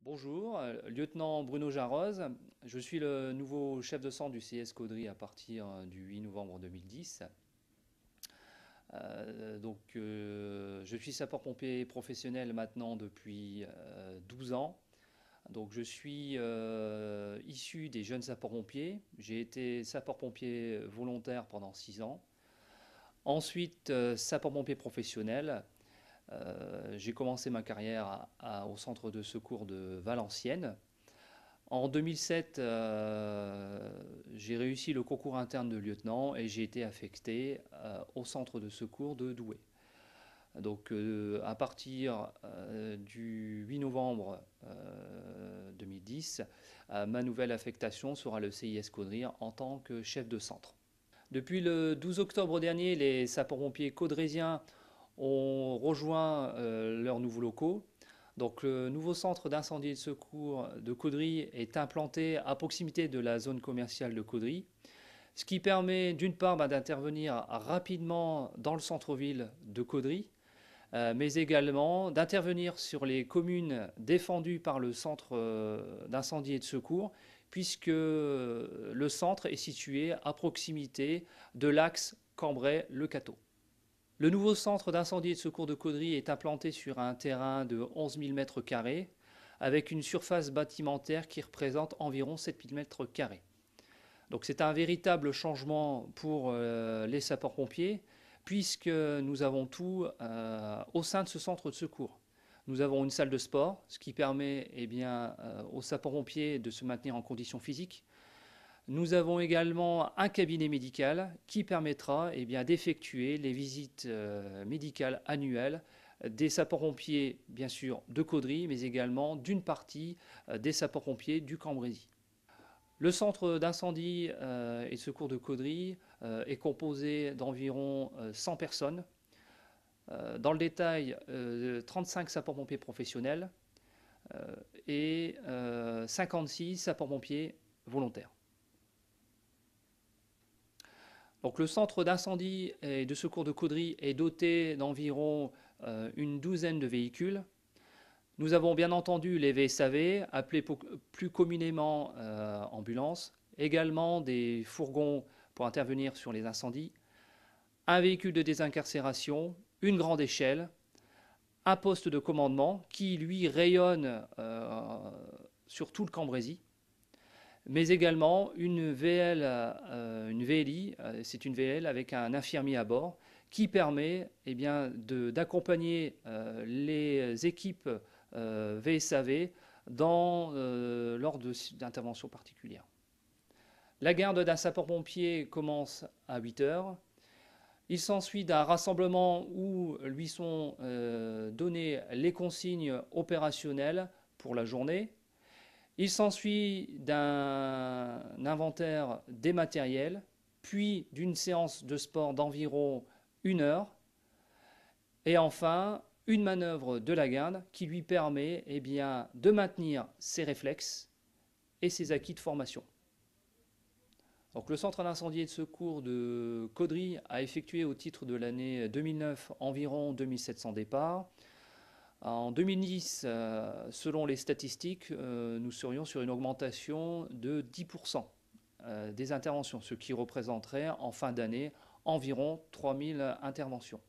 Bonjour, lieutenant Bruno Jarroz. Je suis le nouveau chef de centre du CS Caudry à partir du 8 novembre 2010. Je suis sapeur-pompier professionnel maintenant depuis 12 ans. Donc, je suis issu des jeunes sapeurs-pompiers. J'ai été sapeur-pompier volontaire pendant 6 ans. Ensuite, sapeur-pompier professionnel. J'ai commencé ma carrière au centre de secours de Valenciennes. En 2007, j'ai réussi le concours interne de lieutenant et j'ai été affecté au centre de secours de Douai. Donc à partir du 8 novembre 2010, ma nouvelle affectation sera le CIS Caudry en tant que chef de centre. Depuis le 12 octobre dernier, les sapeurs-pompiers caudrésiens ont rejoint leurs nouveaux locaux. Donc le nouveau centre d'incendie et de secours de Caudry est implanté à proximité de la zone commerciale de Caudry, ce qui permet d'une part d'intervenir rapidement dans le centre-ville de Caudry, mais également d'intervenir sur les communes défendues par le centre d'incendie et de secours, puisque le centre est situé à proximité de l'axe Cambrai-Le Cateau. Le nouveau centre d'incendie et de secours de Caudry est implanté sur un terrain de 11 000 m², avec une surface bâtimentaire qui représente environ 7 000 m². Donc c'est un véritable changement pour les sapeurs-pompiers, puisque nous avons tout au sein de ce centre de secours. Nous avons une salle de sport, ce qui permet aux sapeurs-pompiers de se maintenir en condition physique. Nous avons également un cabinet médical qui permettra d'effectuer les visites médicales annuelles des sapeurs-pompiers, bien sûr, de Caudry, mais également d'une partie des sapeurs-pompiers du Cambrésis. Le centre d'incendie et de secours de Caudry est composé d'environ 100 personnes. Dans le détail, 35 sapeurs-pompiers professionnels et 56 sapeurs-pompiers volontaires. Donc, le centre d'incendie et de secours de Caudry est doté d'environ une douzaine de véhicules. Nous avons bien entendu les VSAV, appelés plus communément ambulances, également des fourgons pour intervenir sur les incendies, un véhicule de désincarcération, une grande échelle, un poste de commandement qui, lui, rayonne sur tout le Cambrésis, mais également une VLI, c'est une VL avec un infirmier à bord, qui permet d'accompagner les équipes VSAV lors d'interventions particulières. La garde d'un sapeur-pompier commence à 8 heures. Il s'ensuit d'un rassemblement où lui sont données les consignes opérationnelles pour la journée. Il s'ensuit d'un inventaire des matériels, puis d'une séance de sport d'environ 1 heure, et enfin une manœuvre de la garde qui lui permet de maintenir ses réflexes et ses acquis de formation. Donc, le centre d'incendie et de secours de Caudry a effectué au titre de l'année 2009 environ 2700 départs. En 2010, selon les statistiques, nous serions sur une augmentation de 10% des interventions, ce qui représenterait en fin d'année environ 3000 interventions.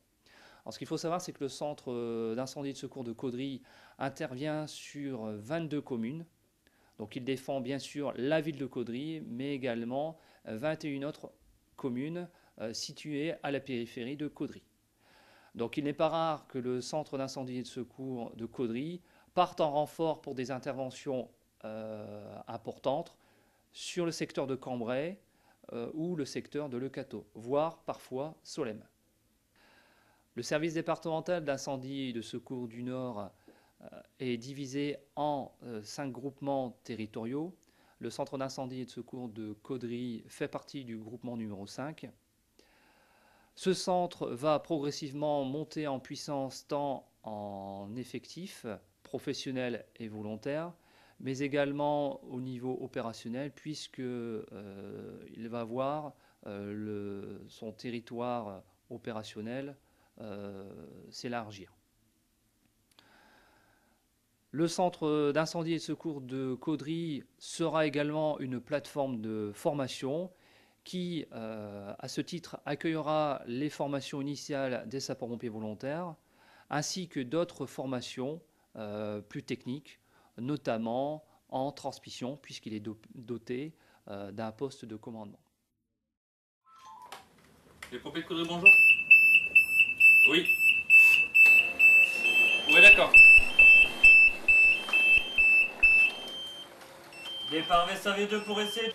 Alors, ce qu'il faut savoir, c'est que le centre d'incendie et de secours de Caudry intervient sur 22 communes. Donc il défend bien sûr la ville de Caudry, mais également 21 autres communes situées à la périphérie de Caudry. Donc il n'est pas rare que le centre d'incendie et de secours de Caudry parte en renfort pour des interventions importantes sur le secteur de Cambrai ou le secteur de Le Cateau, voire parfois Solesmes. Le service départemental d'incendie et de secours du Nord est divisé en 5 groupements territoriaux. Le centre d'incendie et de secours de Caudry fait partie du groupement numéro 5. Ce centre va progressivement monter en puissance tant en effectifs professionnels et volontaires, mais également au niveau opérationnel, puisqu'il va voir son territoire opérationnel s'élargir. Le centre d'incendie et de secours de Caudry sera également une plateforme de formation qui, à ce titre, accueillera les formations initiales des sapeurs-pompiers volontaires, ainsi que d'autres formations plus techniques, notamment en transmission, puisqu'il est doté d'un poste de commandement. Les pompiers de Caudry, bonjour. Oui. Ouais, d'accord. Départ VSAV2 pour essayer.